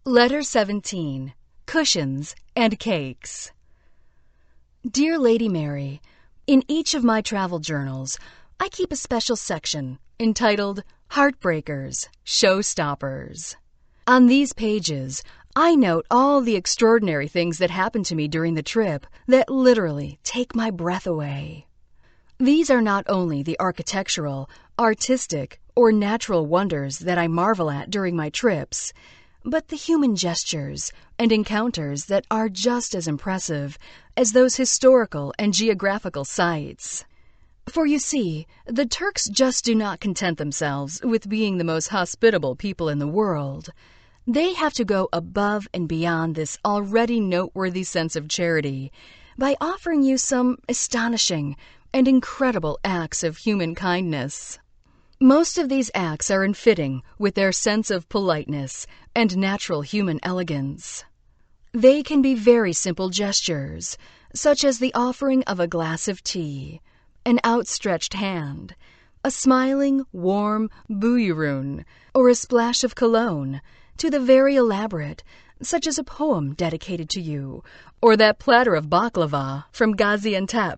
Letter 17. Cushions and Cakes. Dear Lady Mary, in each of my travel journals, I keep a special section entitled Heartbreakers, Showstoppers. On these pages, I note all the extraordinary things that happened to me during the trip that literally take my breath away. These are not only the architectural, artistic, or natural wonders that I marvel at during my trips, but the human gestures and encounters that are just as impressive as those historical and geographical sites. For you see, the Turks just do not content themselves with being the most hospitable people in the world. They have to go above and beyond this already noteworthy sense of charity by offering you some astonishing and incredible acts of human kindness. Most of these acts are in fitting with their sense of politeness and natural human elegance. They can be very simple gestures, such as the offering of a glass of tea, an outstretched hand, a smiling, warm buyurun, or a splash of cologne, to the very elaborate, such as a poem dedicated to you, or that platter of baklava from Gaziantep.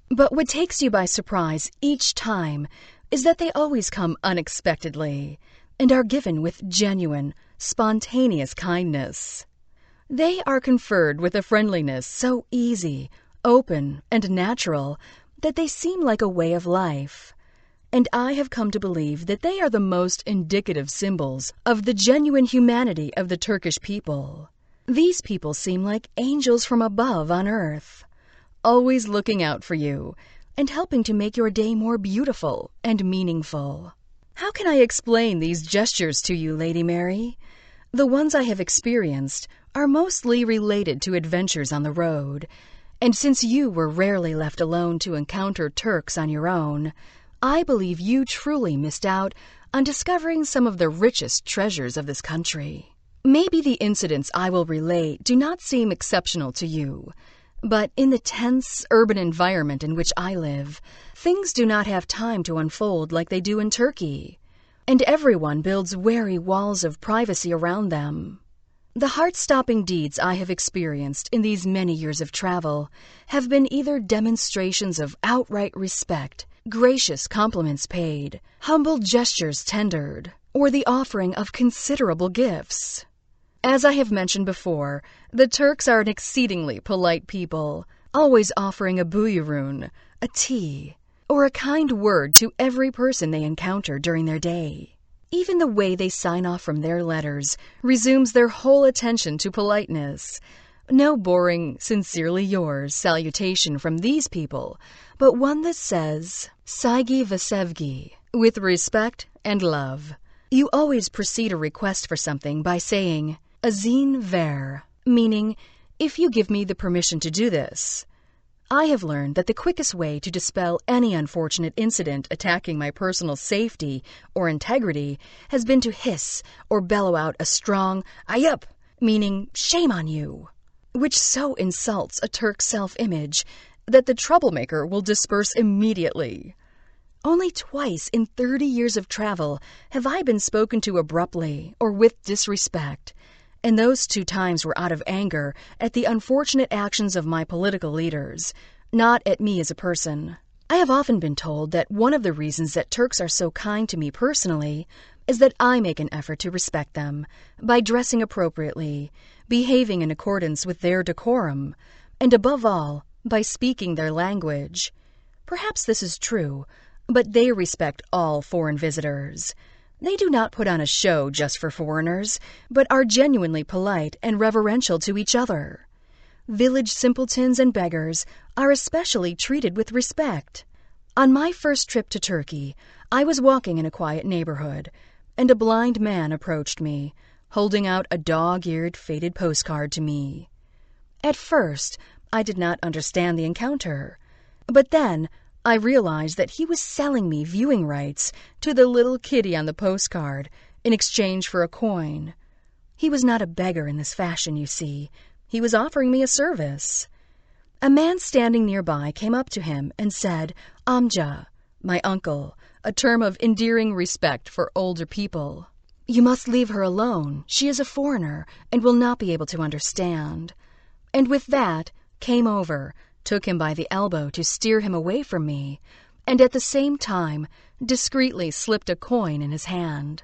But what takes you by surprise each time is that they always come unexpectedly and are given with genuine, spontaneous kindness. They are conferred with a friendliness so easy, open, and natural that they seem like a way of life. And I have come to believe that they are the most indicative symbols of the genuine humanity of the Turkish people. These people seem like angels from above on earth, always looking out for you and helping to make your day more beautiful and meaningful. How can I explain these gestures to you, Lady Mary? The ones I have experienced are mostly related to adventures on the road, and since you were rarely left alone to encounter Turks on your own, I believe you truly missed out on discovering some of the richest treasures of this country. Maybe the incidents I will relate do not seem exceptional to you, but in the tense urban environment in which I live, things do not have time to unfold like they do in Turkey, and everyone builds wary walls of privacy around them. The heart-stopping deeds I have experienced in these many years of travel have been either demonstrations of outright respect, gracious compliments paid, humble gestures tendered, or the offering of considerable gifts. As I have mentioned before, the Turks are an exceedingly polite people, always offering a buyurun, a tea, or a kind word to every person they encounter during their day. Even the way they sign off from their letters resumes their whole attention to politeness. No boring, sincerely yours salutation from these people, but one that says, Saygı ve sevgi, with respect and love. You always precede a request for something by saying, Izin ver, meaning, if you give me the permission to do this. I have learned that the quickest way to dispel any unfortunate incident attacking my personal safety or integrity has been to hiss or bellow out a strong ayıp, meaning shame on you, which so insults a Turk's self-image that the troublemaker will disperse immediately. Only twice in 30 years of travel have I been spoken to abruptly or with disrespect, and those 2 times were out of anger at the unfortunate actions of my political leaders, not at me as a person. I have often been told that one of the reasons that Turks are so kind to me personally is that I make an effort to respect them by dressing appropriately, behaving in accordance with their decorum, and above all, by speaking their language. Perhaps this is true, but they respect all foreign visitors. They do not put on a show just for foreigners, but are genuinely polite and reverential to each other. Village simpletons and beggars are especially treated with respect. On my first trip to Turkey, I was walking in a quiet neighborhood, and a blind man approached me, holding out a dog-eared, faded postcard to me. At first, I did not understand the encounter, but then I realized that he was selling me viewing rights to the little kitty on the postcard in exchange for a coin. He was not a beggar in this fashion, you see. He was offering me a service. A man standing nearby came up to him and said, Amca, my uncle, a term of endearing respect for older people. "You must leave her alone. She is a foreigner and will not be able to understand." And with that, came over, took him by the elbow to steer him away from me, and at the same time discreetly slipped a coin in his hand.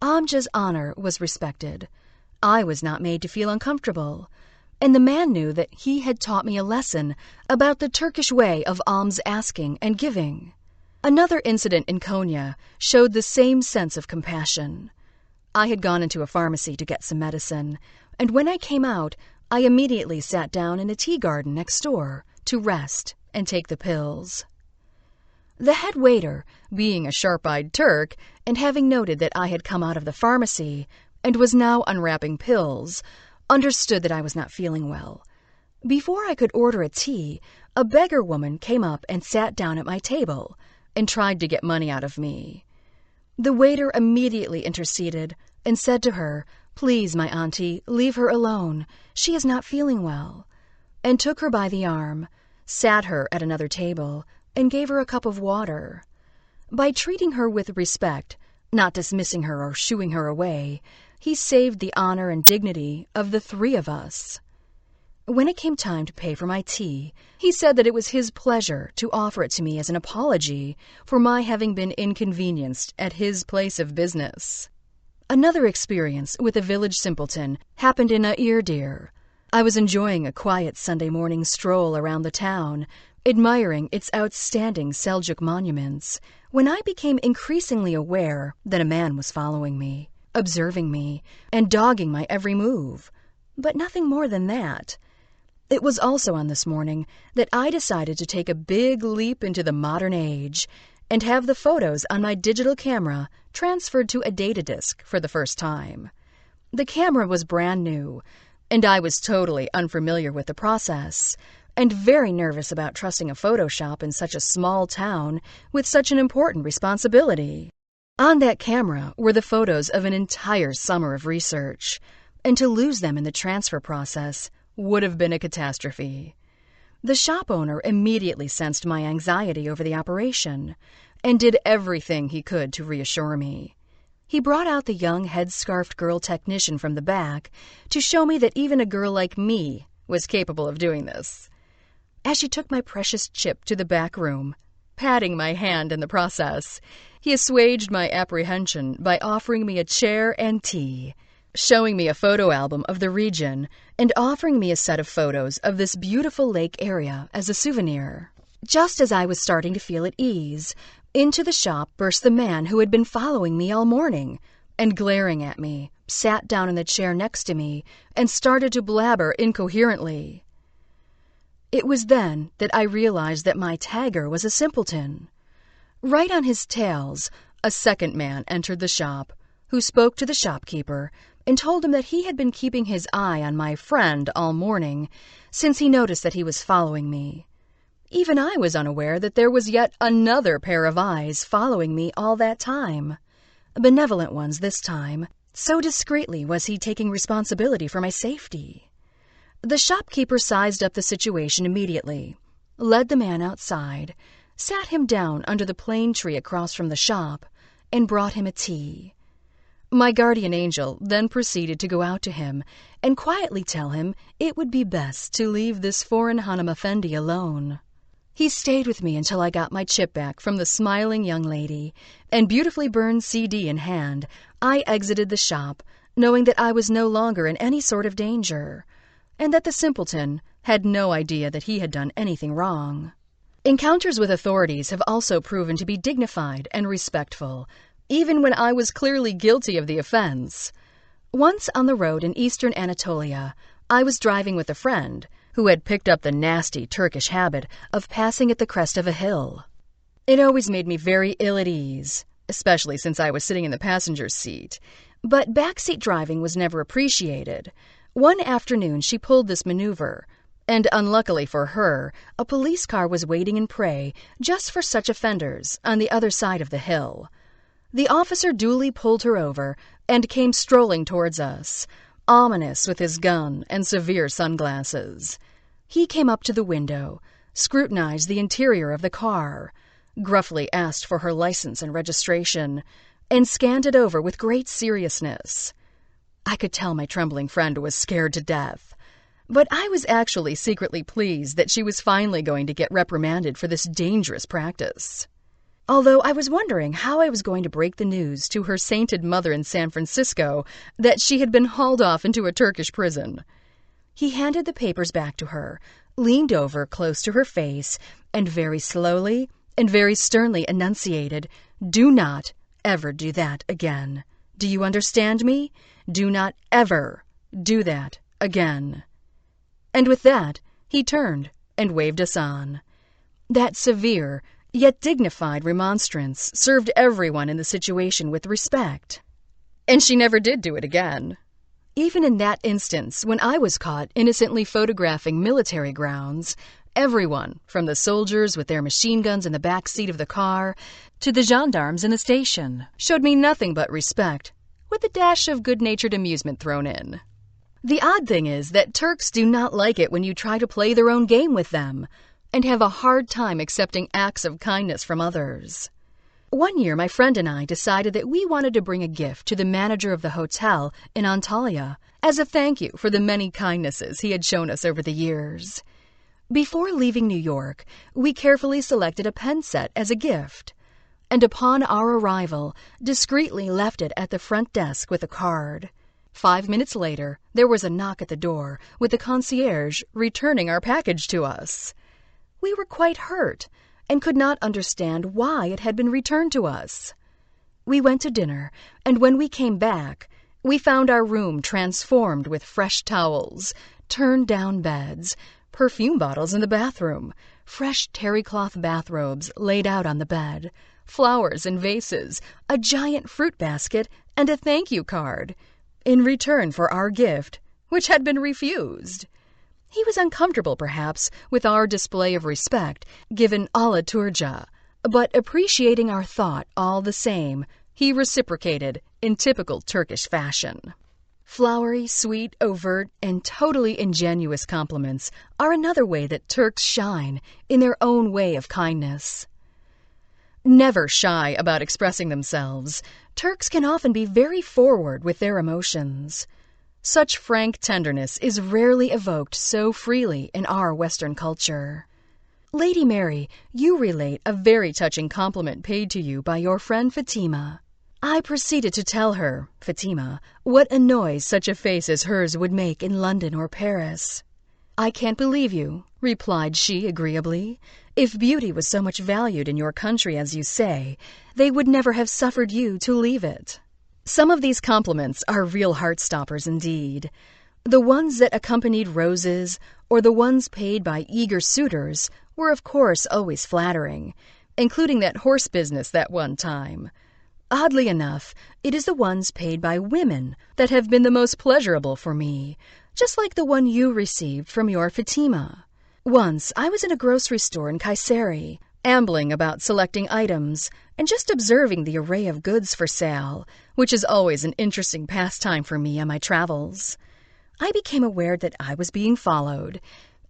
Amca's honor was respected. I was not made to feel uncomfortable, and the man knew that he had taught me a lesson about the Turkish way of alms asking and giving. Another incident in Konya showed the same sense of compassion. I had gone into a pharmacy to get some medicine, and when I came out, I immediately sat down in a tea garden next door to rest and take the pills. The head waiter, being a sharp-eyed Turk, and having noted that I had come out of the pharmacy and was now unwrapping pills, understood that I was not feeling well. Before I could order a tea, a beggar woman came up and sat down at my table and tried to get money out of me. The waiter immediately interceded and said to her, "Please, my auntie, leave her alone. She is not feeling well," and took her by the arm, sat her at another table, and gave her a cup of water. By treating her with respect, not dismissing her or shooing her away, he saved the honor and dignity of the three of us. When it came time to pay for my tea, he said that it was his pleasure to offer it to me as an apology for my having been inconvenienced at his place of business. Another experience with a village simpleton happened in AHBÂR-I. I was enjoying a quiet Sunday morning stroll around the town, admiring its outstanding Seljuk monuments, when I became increasingly aware that a man was following me, observing me, and dogging my every move. But nothing more than that. It was also on this morning that I decided to take a big leap into the modern age and have the photos on my digital camera transferred to a data disk for the first time. The camera was brand new, and I was totally unfamiliar with the process, and very nervous about trusting a Photoshop in such a small town with such an important responsibility. On that camera were the photos of an entire summer of research, and to lose them in the transfer process would have been a catastrophe. The shop owner immediately sensed my anxiety over the operation and did everything he could to reassure me. He brought out the young headscarfed girl technician from the back to show me that even a girl like me was capable of doing this. As she took my precious chip to the back room, patting my hand in the process, he assuaged my apprehension by offering me a chair and tea, showing me a photo album of the region, and offering me a set of photos of this beautiful lake area as a souvenir. Just as I was starting to feel at ease, into the shop burst the man who had been following me all morning, and glaring at me, sat down in the chair next to me and started to blabber incoherently. It was then that I realized that my tagger was a simpleton. Right on his tails, a second man entered the shop, who spoke to the shopkeeper and told him that he had been keeping his eye on my friend all morning, since he noticed that he was following me. Even I was unaware that there was yet another pair of eyes following me all that time. Benevolent ones this time, so discreetly was he taking responsibility for my safety. The shopkeeper sized up the situation immediately, led the man outside, sat him down under the plane tree across from the shop, and brought him a tea. My guardian angel then proceeded to go out to him and quietly tell him it would be best to leave this foreign Hanım Efendi alone. He stayed with me until I got my chip back from the smiling young lady, and beautifully burned CD in hand, I exited the shop, knowing that I was no longer in any sort of danger, and that the simpleton had no idea that he had done anything wrong. Encounters with authorities have also proven to be dignified and respectful, even when I was clearly guilty of the offense. Once on the road in eastern Anatolia, I was driving with a friend who had picked up the nasty Turkish habit of passing at the crest of a hill. It always made me very ill at ease, especially since I was sitting in the passenger's seat, but backseat driving was never appreciated. One afternoon she pulled this maneuver, and unluckily for her, a police car was waiting in prey just for such offenders on the other side of the hill. The officer duly pulled her over and came strolling towards us, ominous with his gun and severe sunglasses. He came up to the window, scrutinized the interior of the car, gruffly asked for her license and registration, and scanned it over with great seriousness. I could tell my trembling friend was scared to death, but I was actually secretly pleased that she was finally going to get reprimanded for this dangerous practice. Although I was wondering how I was going to break the news to her sainted mother in San Francisco that she had been hauled off into a Turkish prison. He handed the papers back to her, leaned over close to her face, and very slowly and very sternly enunciated, "Do not ever do that again. Do you understand me? Do not ever do that again." And with that, he turned and waved us on. That severe, yet dignified remonstrance served everyone in the situation with respect. And she never did do it again. Even in that instance, when I was caught innocently photographing military grounds, everyone, from the soldiers with their machine guns in the back seat of the car to the gendarmes in the station, showed me nothing but respect, with a dash of good-natured amusement thrown in. The odd thing is that Turks do not like it when you try to play their own game with them, and have a hard time accepting acts of kindness from others. One year, my friend and I decided that we wanted to bring a gift to the manager of the hotel in Antalya as a thank you for the many kindnesses he had shown us over the years. Before leaving New York, we carefully selected a pen set as a gift, and upon our arrival, discreetly left it at the front desk with a card. 5 minutes later, there was a knock at the door, with the concierge returning our package to us. We were quite hurt, and could not understand why it had been returned to us. We went to dinner, and when we came back, we found our room transformed with fresh towels, turned-down beds, perfume bottles in the bathroom, fresh terry-cloth bathrobes laid out on the bed, flowers in vases, a giant fruit basket, and a thank-you card, in return for our gift, which had been refused. He was uncomfortable, perhaps, with our display of respect, given a la Turja, but appreciating our thought all the same, he reciprocated in typical Turkish fashion. Flowery, sweet, overt, and totally ingenuous compliments are another way that Turks shine in their own way of kindness. Never shy about expressing themselves, Turks can often be very forward with their emotions. Such frank tenderness is rarely evoked so freely in our Western culture. Lady Mary, you relate a very touching compliment paid to you by your friend Fatima. I proceeded to tell her, Fatima, what a noise such a face as hers would make in London or Paris. "I can't believe you," replied she agreeably. "If beauty was so much valued in your country as you say, they would never have suffered you to leave it." Some of these compliments are real heart-stoppers indeed. The ones that accompanied roses, or the ones paid by eager suitors, were of course always flattering, including that horse business that one time. Oddly enough, it is the ones paid by women that have been the most pleasurable for me, just like the one you received from your Fatima. Once I was in a grocery store in Kayseri, ambling about selecting items and just observing the array of goods for sale, which is always an interesting pastime for me on my travels. I became aware that I was being followed,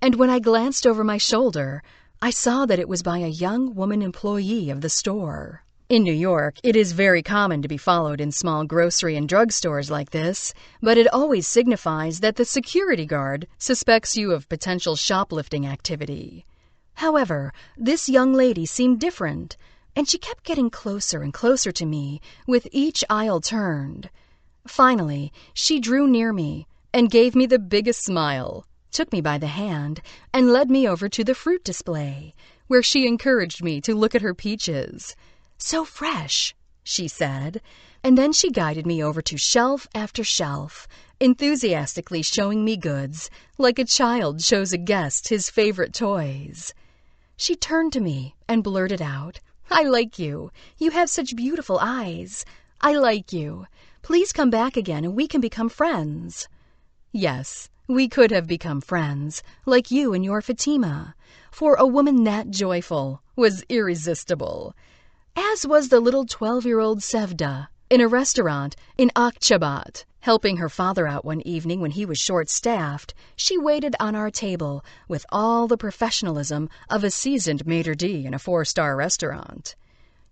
and when I glanced over my shoulder, I saw that it was by a young woman employee of the store. In New York, it is very common to be followed in small grocery and drug stores like this, but it always signifies that the security guard suspects you of potential shoplifting activity. However, this young lady seemed different, and she kept getting closer and closer to me with each aisle turned. Finally, she drew near me and gave me the biggest smile, took me by the hand, and led me over to the fruit display, where she encouraged me to look at her peaches. "So fresh," she said, and then she guided me over to shelf after shelf, enthusiastically showing me goods, like a child shows a guest his favorite toys. She turned to me and blurted out, "I like you. You have such beautiful eyes. I like you. Please come back again and we can become friends." Yes, we could have become friends, like you and your Fatima, for a woman that joyful was irresistible. As was the little 12-year-old Sevda, in a restaurant in Akçabat. Helping her father out one evening when he was short-staffed, she waited on our table with all the professionalism of a seasoned maitre d' in a 4-star restaurant.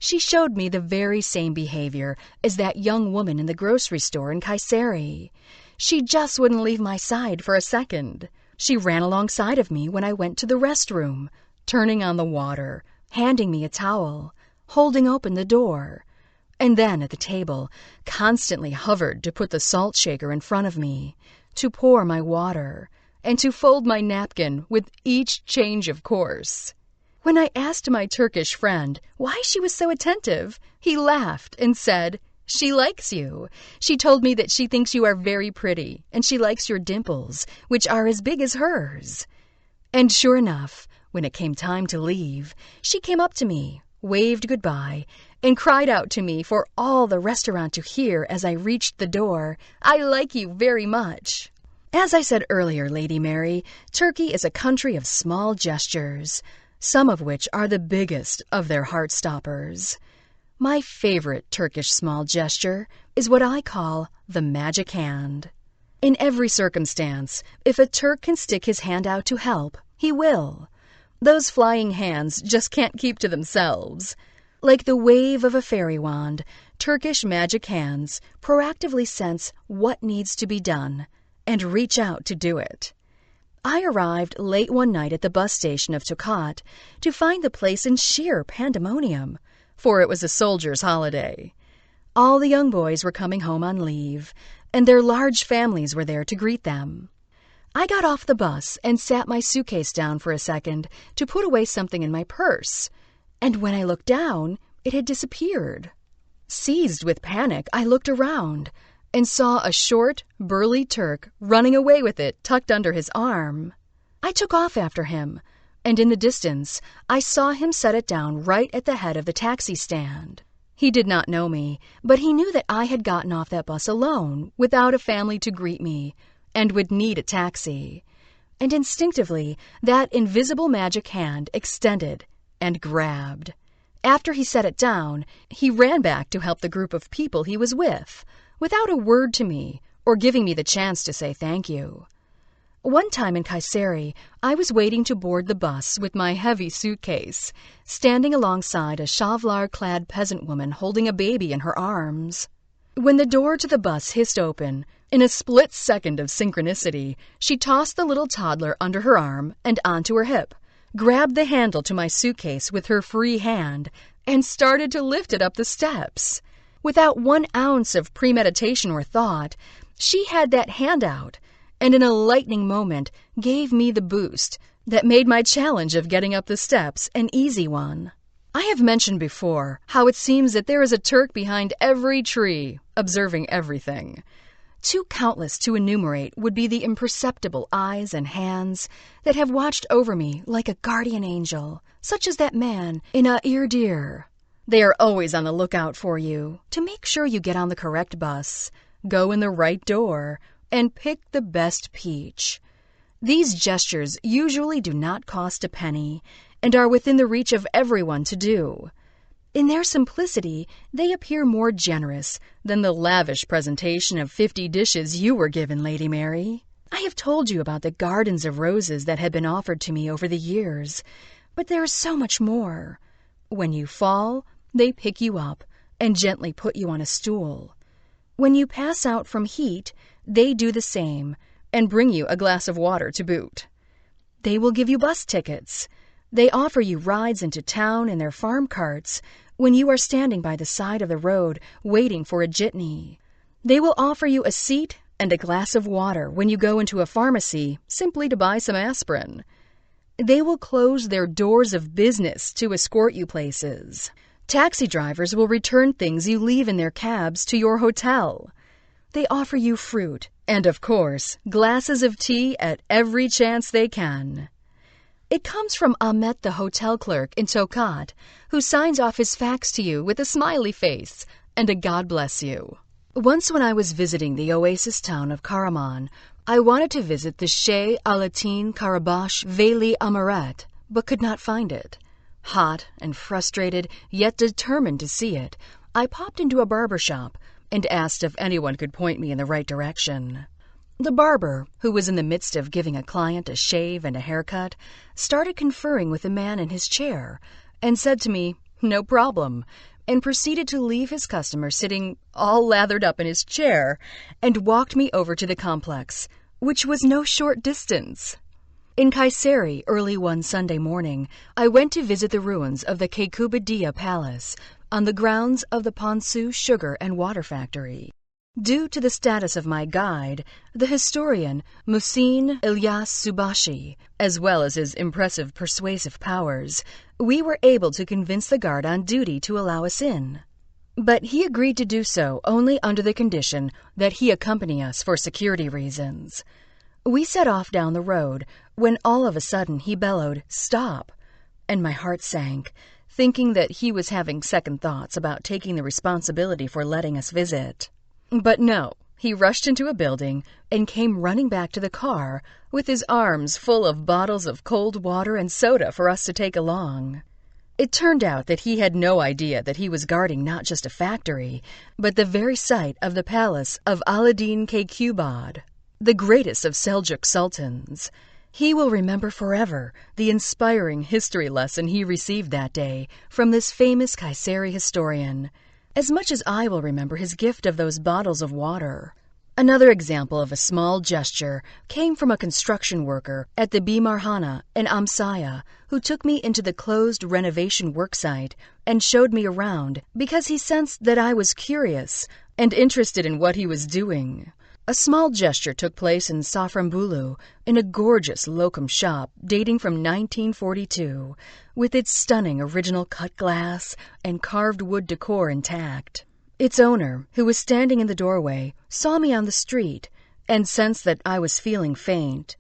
She showed me the very same behavior as that young woman in the grocery store in Kayseri. She just wouldn't leave my side for a second. She ran alongside of me when I went to the restroom, turning on the water, handing me a towel, holding open the door, and then at the table constantly hovered to put the salt shaker in front of me, to pour my water, and to fold my napkin with each change of course. When I asked my Turkish friend why she was so attentive, he laughed and said, "She likes you. She told me that she thinks you are very pretty, and she likes your dimples, which are as big as hers." And sure enough, when it came time to leave, she came up to me, waved goodbye, and cried out to me for all the restaurant to hear as I reached the door, "I like you very much." As I said earlier, Lady Mary, Turkey is a country of small gestures, some of which are the biggest of their heart-stoppers. My favorite Turkish small gesture is what I call the magic hand. In every circumstance, if a Turk can stick his hand out to help, he will. Those flying hands just can't keep to themselves. Like the wave of a fairy wand, Turkish magic hands proactively sense what needs to be done and reach out to do it. I arrived late one night at the bus station of Tokat to find the place in sheer pandemonium, for it was a soldier's holiday. All the young boys were coming home on leave, and their large families were there to greet them. I got off the bus and sat my suitcase down for a second to put away something in my purse, and when I looked down, it had disappeared. Seized with panic, I looked around and saw a short, burly Turk running away with it tucked under his arm. I took off after him, and in the distance, I saw him set it down right at the head of the taxi stand. He did not know me, but he knew that I had gotten off that bus alone, without a family to greet me, and would need a taxi. And instinctively, that invisible magic hand extended and grabbed. After he set it down, he ran back to help the group of people he was with, without a word to me or giving me the chance to say thank you. One time in Kayseri, I was waiting to board the bus with my heavy suitcase, standing alongside a shavlar-clad peasant woman holding a baby in her arms. When the door to the bus hissed open, in a split second of synchronicity, she tossed the little toddler under her arm and onto her hip, grabbed the handle to my suitcase with her free hand, and started to lift it up the steps. Without 1 ounce of premeditation or thought, she had that hand out, and in a lightning moment gave me the boost that made my challenge of getting up the steps an easy one. I have mentioned before how it seems that there is a Turk behind every tree, observing everything. Too countless to enumerate would be the imperceptible eyes and hands that have watched over me like a guardian angel, such as that man in AHBÂR-I. They are always on the lookout for you to make sure you get on the correct bus, go in the right door, and pick the best peach. These gestures usually do not cost a penny and are within the reach of everyone to do. In their simplicity, they appear more generous than the lavish presentation of 50 dishes you were given, Lady Mary. I have told you about the gardens of roses that have been offered to me over the years, but there is so much more. When you fall, they pick you up and gently put you on a stool. When you pass out from heat, they do the same and bring you a glass of water to boot. They will give you bus tickets. They offer you rides into town in their farm carts when you are standing by the side of the road waiting for a jitney. They will offer you a seat and a glass of water when you go into a pharmacy simply to buy some aspirin. They will close their doors of business to escort you places. Taxi drivers will return things you leave in their cabs to your hotel. They offer you fruit and, of course, glasses of tea at every chance they can. It comes from Ahmet, the hotel clerk in Tokat, who signs off his fax to you with a smiley face and a God bless you. Once when I was visiting the oasis town of Karaman, I wanted to visit the Sheh Alatin Karabash Veli Amaret, but could not find it. Hot and frustrated, yet determined to see it, I popped into a barber shop and asked if anyone could point me in the right direction. The barber, who was in the midst of giving a client a shave and a haircut, started conferring with the man in his chair and said to me, "No problem. and proceeded to leave his customer sitting all lathered up in his chair and walked me over to the complex, which was no short distance. In Kayseri, early one Sunday morning, I went to visit the ruins of the Kekubadiya Palace on the grounds of the Ponsu Sugar and Water Factory. Due to the status of my guide, the historian Muhsin Ilyas Subashi, as well as his impressive persuasive powers, we were able to convince the guard on duty to allow us in. But he agreed to do so only under the condition that he accompany us for security reasons. We set off down the road when all of a sudden he bellowed, "Stop!" and my heart sank, thinking that he was having second thoughts about taking the responsibility for letting us visit. But no, he rushed into a building and came running back to the car with his arms full of bottles of cold water and soda for us to take along. It turned out that he had no idea that he was guarding not just a factory, but the very site of the palace of Alaaddin Keykubat, the greatest of Seljuk sultans. He will remember forever the inspiring history lesson he received that day from this famous Kayseri historian, as much as I will remember his gift of those bottles of water. Another example of a small gesture came from a construction worker at the Bimarhana in Amsaya who took me into the closed renovation worksite and showed me around because he sensed that I was curious and interested in what he was doing. A small gesture took place in Safranbolu in a gorgeous locum shop dating from 1942, with its stunning original cut glass and carved wood decor intact. Its owner, who was standing in the doorway, saw me on the street and sensed that I was feeling faint.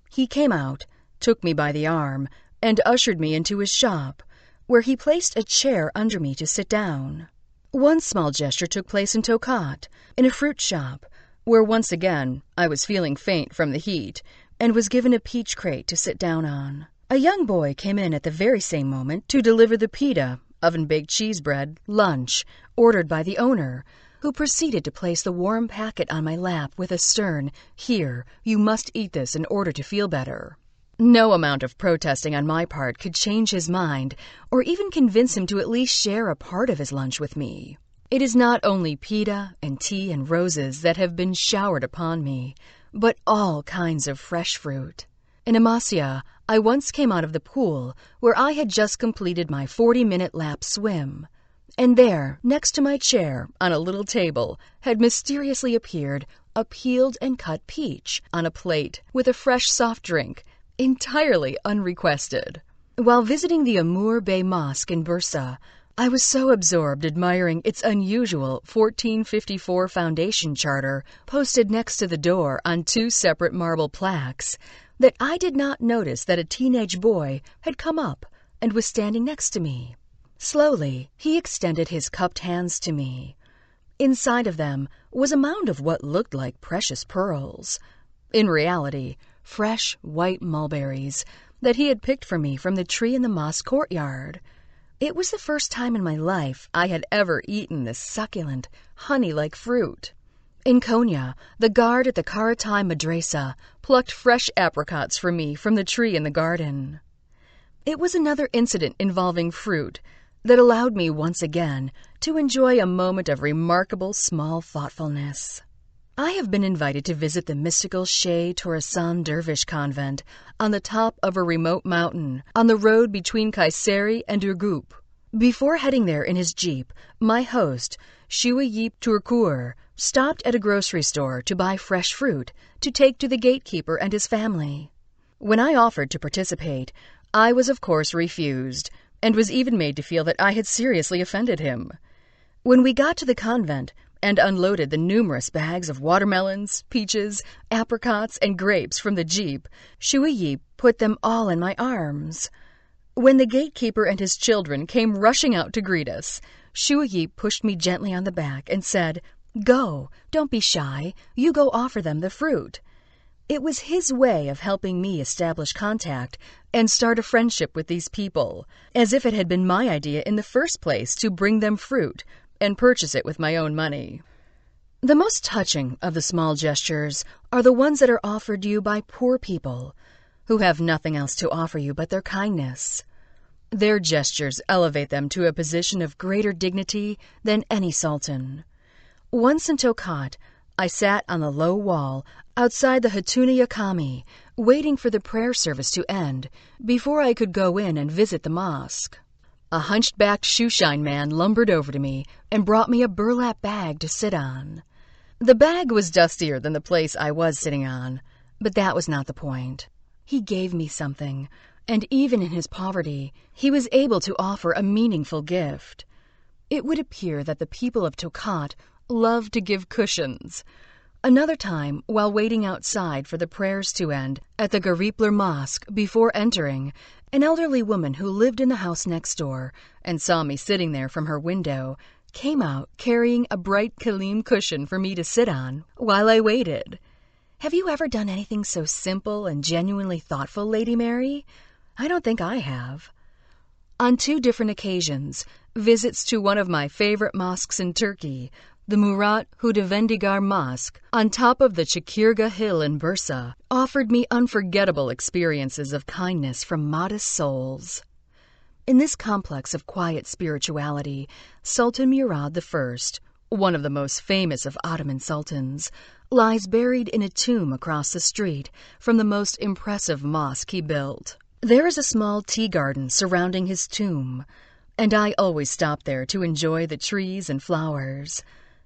He came out, took me by the arm, and ushered me into his shop, where he placed a chair under me to sit down. One small gesture took place in Tokat, in a fruit shop, where once again I was feeling faint from the heat and was given a peach crate to sit down on. A young boy came in at the very same moment to deliver the pita, oven-baked cheese bread, lunch, ordered by the owner, who proceeded to place the warm packet on my lap with a stern, "Here, you must eat this in order to feel better." No amount of protesting on my part could change his mind or even convince him to at least share a part of his lunch with me. It is not only pita and tea and roses that have been showered upon me, but all kinds of fresh fruit. In Amasya, I once came out of the pool where I had just completed my 40-minute lap swim, and there, next to my chair, on a little table, had mysteriously appeared a peeled and cut peach on a plate with a fresh soft drink, entirely unrequested. While visiting the Amur Bey Mosque in Bursa, I was so absorbed admiring its unusual 1454 foundation charter posted next to the door on 2 separate marble plaques that I did not notice that a teenage boy had come up and was standing next to me. Slowly, he extended his cupped hands to me. Inside of them was a mound of what looked like precious pearls. In reality, fresh white mulberries that he had picked for me from the tree in the mosque courtyard. It was the first time in my life I had ever eaten this succulent, honey-like fruit. In Konya, the guard at the Karatai Madrasa plucked fresh apricots for me from the tree in the garden. It was another incident involving fruit that allowed me once again to enjoy a moment of remarkable small thoughtfulness. I have been invited to visit the mystical Sheh Torasan Dervish convent on the top of a remote mountain on the road between Kayseri and Urgup. Before heading there in his jeep, my host, Shuayip Turkur, stopped at a grocery store to buy fresh fruit to take to the gatekeeper and his family. When I offered to participate, I was of course refused, and was even made to feel that I had seriously offended him. When we got to the convent and unloaded the numerous bags of watermelons, peaches, apricots, and grapes from the jeep, Shuayip put them all in my arms. When the gatekeeper and his children came rushing out to greet us, Shuayip pushed me gently on the back and said, "Go, don't be shy, you go offer them the fruit." It was his way of helping me establish contact and start a friendship with these people, as if it had been my idea in the first place to bring them fruit and purchase it with my own money. The most touching of the small gestures are the ones that are offered you by poor people who have nothing else to offer you but their kindness. Their gestures elevate them to a position of greater dignity than any sultan. Once in Tokat, I sat on the low wall outside the Hatuna Yakami, waiting for the prayer service to end before I could go in and visit the mosque. A hunchbacked shoeshine man lumbered over to me and brought me a burlap bag to sit on. The bag was dustier than the place I was sitting on, but that was not the point. He gave me something, and even in his poverty, he was able to offer a meaningful gift. It would appear that the people of Tokat love to give cushions. Another time, while waiting outside for the prayers to end at the Garipler Mosque before entering, an elderly woman who lived in the house next door and saw me sitting there from her window came out carrying a bright Kalim cushion for me to sit on while I waited. Have you ever done anything so simple and genuinely thoughtful, Lady Mary? I don't think I have. On 2 different occasions, visits to one of my favorite mosques in Turkey, the Murat Hudavendigar Mosque, on top of the Çakırga Hill in Bursa, offered me unforgettable experiences of kindness from modest souls. In this complex of quiet spirituality, Sultan Murad I, one of the most famous of Ottoman sultans, lies buried in a tomb across the street from the most impressive mosque he built. There is a small tea garden surrounding his tomb, and I always stop there to enjoy the trees and flowers,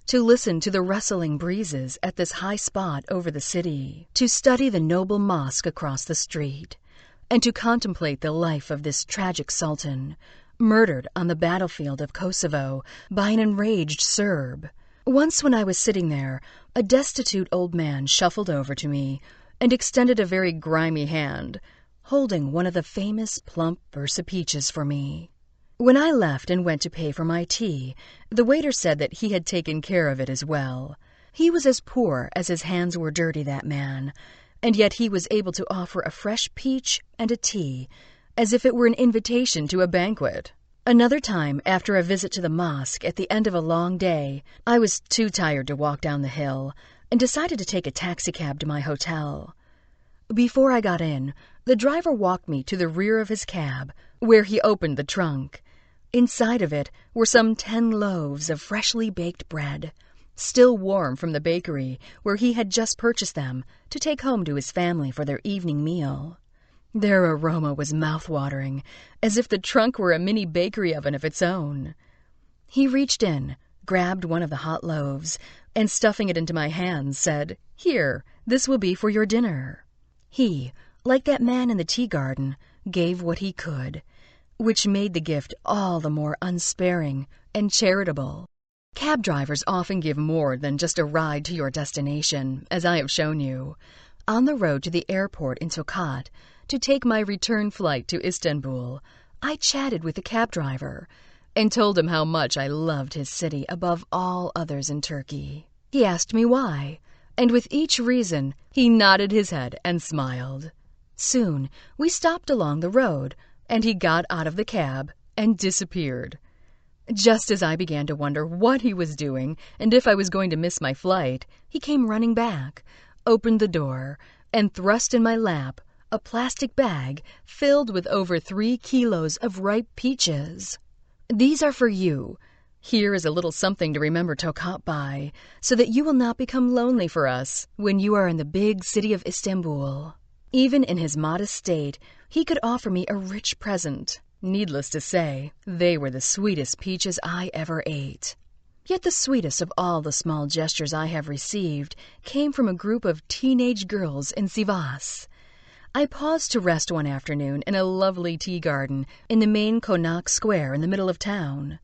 to listen to the rustling breezes at this high spot over the city, to study the noble mosque across the street, and to contemplate the life of this tragic sultan, murdered on the battlefield of Kosovo by an enraged Serb. Once when I was sitting there, a destitute old man shuffled over to me and extended a very grimy hand, holding one of the famous plump Bursa peaches for me. When I left and went to pay for my tea, the waiter said that he had taken care of it as well. He was as poor as his hands were dirty, that man, and yet he was able to offer a fresh peach and a tea, as if it were an invitation to a banquet. Another time, after a visit to the mosque at the end of a long day, I was too tired to walk down the hill and decided to take a taxicab to my hotel. Before I got in, the driver walked me to the rear of his cab, where he opened the trunk. Inside of it were some 10 loaves of freshly baked bread, still warm from the bakery where he had just purchased them to take home to his family for their evening meal. Their aroma was mouth-watering, as if the trunk were a mini bakery oven of its own. He reached in, grabbed one of the hot loaves, and stuffing it into my hands, said, "Here, this will be for your dinner." He, like that man in the tea garden, gave what he could, which made the gift all the more unsparing and charitable. Cab drivers often give more than just a ride to your destination, as I have shown you. On the road to the airport in Tokat, to take my return flight to Istanbul, I chatted with the cab driver and told him how much I loved his city above all others in Turkey. He asked me why, and with each reason he nodded his head and smiled. Soon we stopped along the road, and he got out of the cab and disappeared. Just as I began to wonder what he was doing and if I was going to miss my flight, he came running back, opened the door, and thrust in my lap a plastic bag filled with over 3 kilos of ripe peaches. "These are for you. Here is a little something to remember Tokat by, so that you will not become lonely for us when you are in the big city of Istanbul." Even in his modest state, he could offer me a rich present. Needless to say, they were the sweetest peaches I ever ate. Yet the sweetest of all the small gestures I have received came from a group of teenage girls in Sivas. I paused to rest one afternoon in a lovely tea garden in the main Konak Square in the middle of town.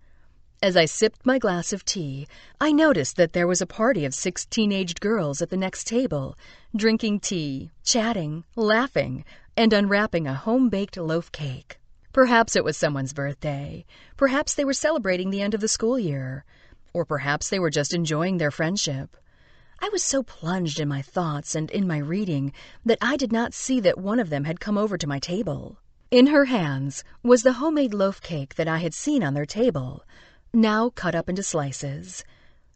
As I sipped my glass of tea, I noticed that there was a party of 6 teenaged girls at the next table, drinking tea, chatting, laughing, and unwrapping a home-baked loaf cake. Perhaps it was someone's birthday. Perhaps they were celebrating the end of the school year. Or perhaps they were just enjoying their friendship. I was so plunged in my thoughts and in my reading that I did not see that one of them had come over to my table. In her hands was the homemade loaf cake that I had seen on their table, now cut up into slices.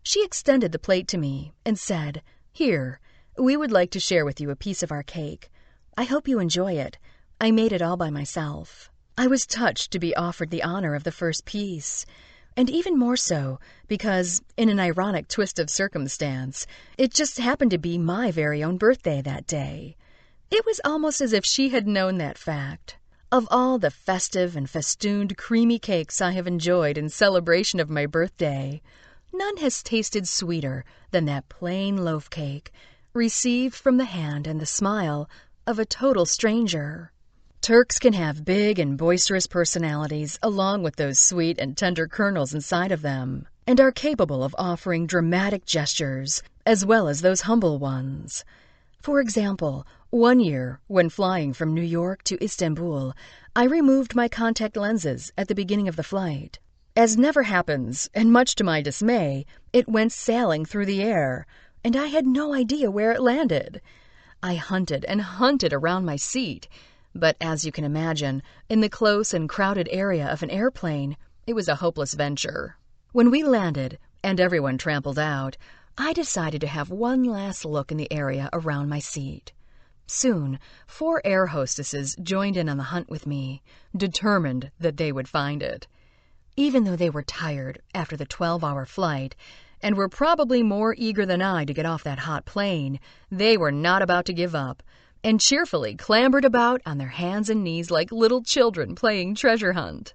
She extended the plate to me and said, "Here, we would like to share with you a piece of our cake. I hope you enjoy it. I made it all by myself." I was touched to be offered the honor of the first piece, and even more so because, in an ironic twist of circumstance, it just happened to be my very own birthday that day. It was almost as if she had known that fact. Of all the festive and festooned creamy cakes I have enjoyed in celebration of my birthday, none has tasted sweeter than that plain loaf cake, received from the hand and the smile of a total stranger. Turks can have big and boisterous personalities along with those sweet and tender kernels inside of them, and are capable of offering dramatic gestures as well as those humble ones. For example, one year, when flying from New York to Istanbul, I removed my contact lenses at the beginning of the flight. As never happens, and much to my dismay, it went sailing through the air, and I had no idea where it landed. I hunted and hunted around my seat, but as you can imagine, in the close and crowded area of an airplane, it was a hopeless venture. When we landed, and everyone trampled out, I decided to have one last look in the area around my seat. Soon, 4 air hostesses joined in on the hunt with me, determined that they would find it. Even though they were tired after the 12-hour flight, and were probably more eager than I to get off that hot plane, they were not about to give up, and cheerfully clambered about on their hands and knees like little children playing treasure hunt.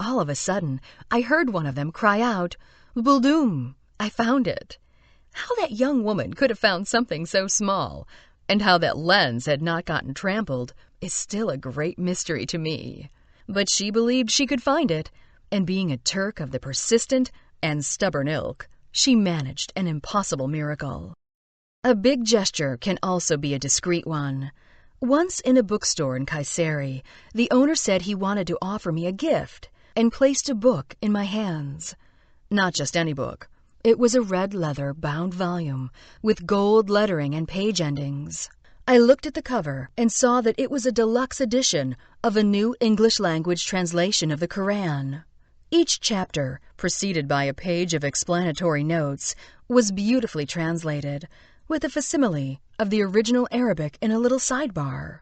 All of a sudden, I heard one of them cry out, "Buldum! I found it!" How that young woman could have found something so small, and how that lens had not gotten trampled, is still a great mystery to me. But she believed she could find it, and being a Turk of the persistent and stubborn ilk, she managed an impossible miracle. A big gesture can also be a discreet one. Once in a bookstore in Kayseri, the owner said he wanted to offer me a gift and placed a book in my hands. Not just any book. It was a red leather bound volume with gold lettering and page endings. I looked at the cover and saw that it was a deluxe edition of a new English language translation of the Quran. Each chapter, preceded by a page of explanatory notes, was beautifully translated, with a facsimile of the original Arabic in a little sidebar.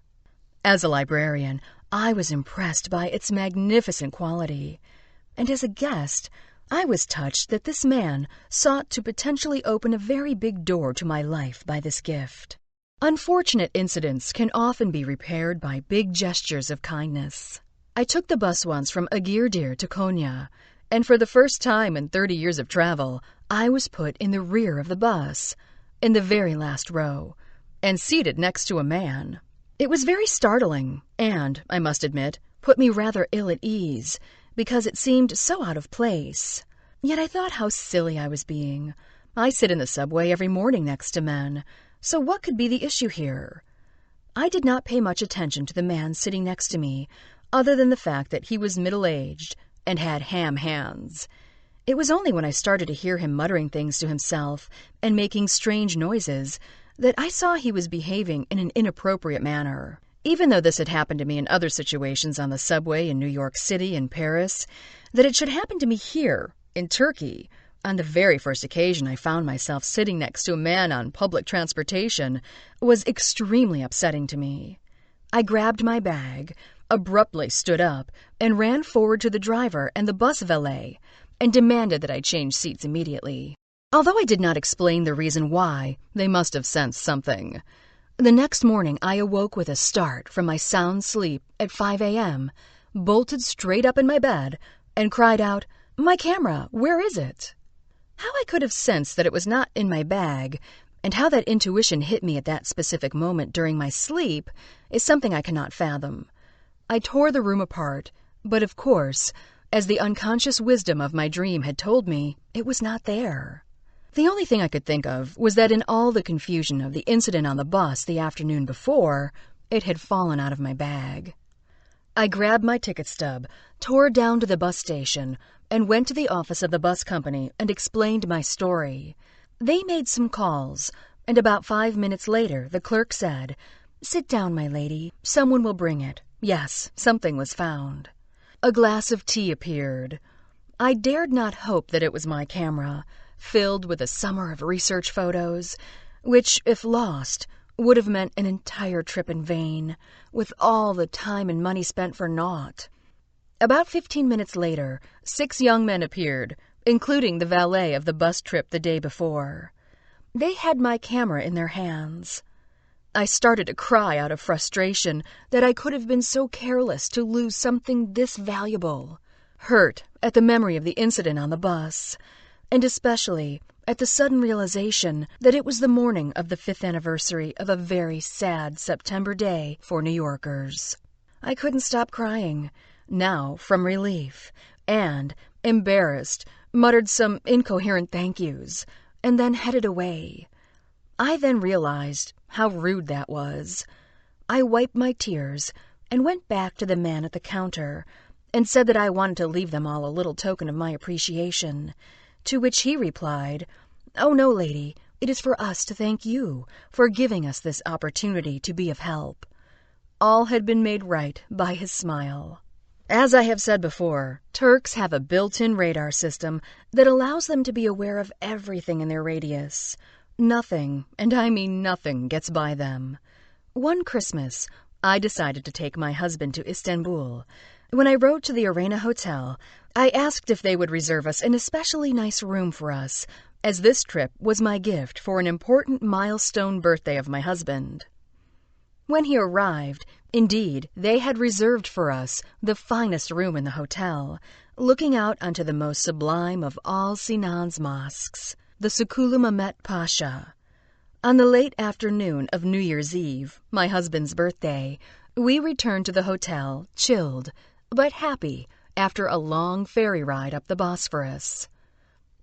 As a librarian, I was impressed by its magnificent quality, and as a guest, I was touched that this man sought to potentially open a very big door to my life by this gift. Unfortunate incidents can often be repaired by big gestures of kindness. I took the bus once from Agirdir to Konya, and for the first time in 30 years of travel, I was put in the rear of the bus, in the very last row, and seated next to a man. It was very startling, and, I must admit, put me rather ill at ease, because it seemed so out of place. Yet I thought how silly I was being. I sit in the subway every morning next to men, so what could be the issue here? I did not pay much attention to the man sitting next to me, other than the fact that he was middle-aged and had ham hands. It was only when I started to hear him muttering things to himself and making strange noises that I saw he was behaving in an inappropriate manner. Even though this had happened to me in other situations on the subway in New York City and Paris, that it should happen to me here, in Turkey, on the very first occasion I found myself sitting next to a man on public transportation, was extremely upsetting to me. I grabbed my bag, abruptly stood up, and ran forward to the driver and the bus valet, and demanded that I change seats immediately. Although I did not explain the reason why, they must have sensed something. The next morning I awoke with a start from my sound sleep at 5 a.m., bolted straight up in my bed, and cried out, "My camera, where is it?" How I could have sensed that it was not in my bag, and how that intuition hit me at that specific moment during my sleep, is something I cannot fathom. I tore the room apart, but of course, as the unconscious wisdom of my dream had told me, it was not there. The only thing I could think of was that in all the confusion of the incident on the bus the afternoon before, it had fallen out of my bag. I grabbed my ticket stub, tore down to the bus station, and went to the office of the bus company and explained my story. They made some calls, and about 5 minutes later the clerk said, "Sit down, my lady. Someone will bring it. Yes, something was found." A glass of tea appeared. I dared not hope that it was my camera, filled with a summer of research photos, which, if lost, would have meant an entire trip in vain, with all the time and money spent for naught. About 15 minutes later, 6 young men appeared, including the valet of the bus trip the day before. They had my camera in their hands. I started to cry out of frustration that I could have been so careless to lose something this valuable, hurt at the memory of the incident on the bus, and especially at the sudden realization that it was the morning of the 5th anniversary of a very sad September day for New Yorkers. I couldn't stop crying, now from relief, and, embarrassed, muttered some incoherent thank yous, and then headed away. I then realized how rude that was. I wiped my tears and went back to the man at the counter and said that I wanted to leave them all a little token of my appreciation, to which he replied, "Oh, no, lady, it is for us to thank you for giving us this opportunity to be of help." All had been made right by his smile. As I have said before, Turks have a built-in radar system that allows them to be aware of everything in their radius. Nothing, and I mean nothing, gets by them. One Christmas, I decided to take my husband to Istanbul. When I rode to the Arena Hotel, I asked if they would reserve us an especially nice room for us, as this trip was my gift for an important milestone birthday of my husband. When he arrived, indeed, they had reserved for us the finest room in the hotel, looking out onto the most sublime of all Sinan's mosques, the Sukulu Mehmet Pasha. On the late afternoon of New Year's Eve, my husband's birthday, we returned to the hotel, chilled, but happy after a long ferry ride up the Bosphorus.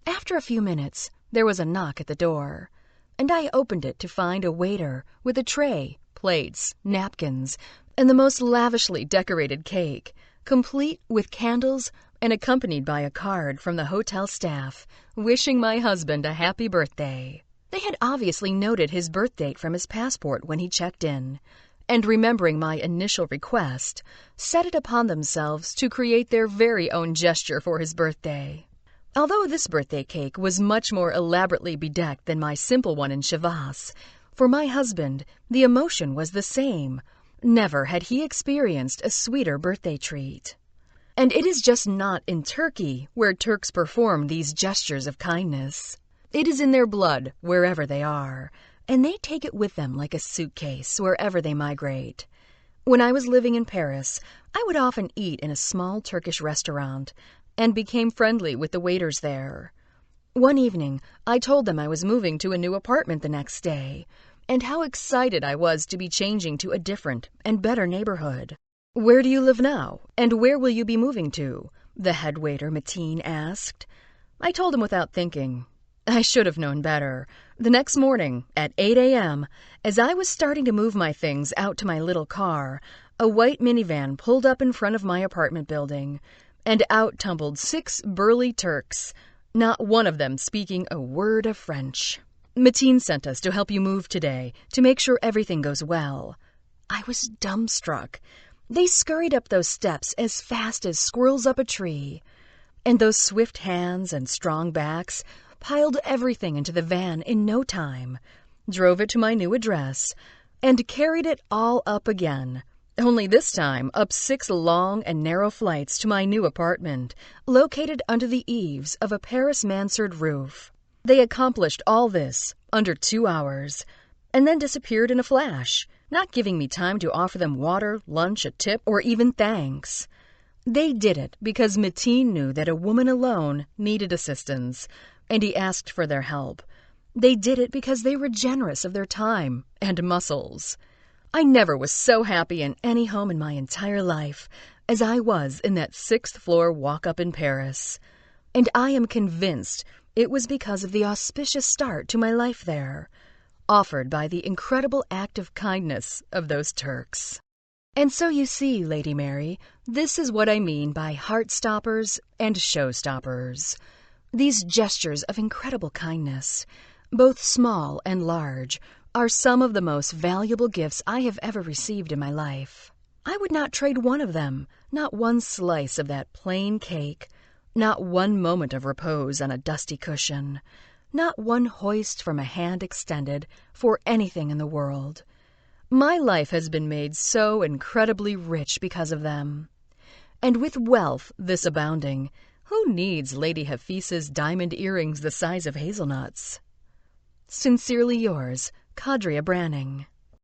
After a few minutes, there was a knock at the door, and I opened it to find a waiter with a tray, plates, napkins, and the most lavishly decorated cake, complete with candles and accompanied by a card from the hotel staff wishing my husband a happy birthday. They had obviously noted his birth date from his passport when he checked in, and remembering my initial request, set it upon themselves to create their very own gesture for his birthday. Although this birthday cake was much more elaborately bedecked than my simple one in Sivas, for my husband, the emotion was the same. Never had he experienced a sweeter birthday treat. And it is just not in Turkey where Turks perform these gestures of kindness. It is in their blood wherever they are, and they take it with them like a suitcase wherever they migrate. When I was living in Paris, I would often eat in a small Turkish restaurant and became friendly with the waiters there. One evening, I told them I was moving to a new apartment the next day, and how excited I was to be changing to a different and better neighborhood. "Where do you live now, and where will you be moving to?" the head waiter, Mateen, asked. I told him without thinking. I should have known better. The next morning, at 8 a.m., as I was starting to move my things out to my little car, a white minivan pulled up in front of my apartment building, and out tumbled 6 burly Turks, not one of them speaking a word of French. "Mateen sent us to help you move today, to make sure everything goes well." I was dumbstruck. They scurried up those steps as fast as squirrels up a tree, and those swift hands and strong backs piled everything into the van in no time, drove it to my new address, and carried it all up again, only this time up 6 long and narrow flights to my new apartment, located under the eaves of a Paris mansard roof. They accomplished all this under 2 hours, and then disappeared in a flash, not giving me time to offer them water, lunch, a tip, or even thanks. They did it because Mateen knew that a woman alone needed assistance, and he asked for their help. They did it because they were generous of their time and muscles. I never was so happy in any home in my entire life as I was in that 6th floor walk-up in Paris, and I am convinced it was because of the auspicious start to my life there, offered by the incredible act of kindness of those Turks. And so you see, Lady Mary, this is what I mean by heart-stoppers and show-stoppers. These gestures of incredible kindness, both small and large, are some of the most valuable gifts I have ever received in my life. I would not trade one of them, not one slice of that plain cake, not one moment of repose on a dusty cushion, not one hoist from a hand extended, for anything in the world. My life has been made so incredibly rich because of them. And with wealth this abounding, who needs Lady Hephaestus' diamond earrings the size of hazelnuts? Sincerely yours, Caudria Branning.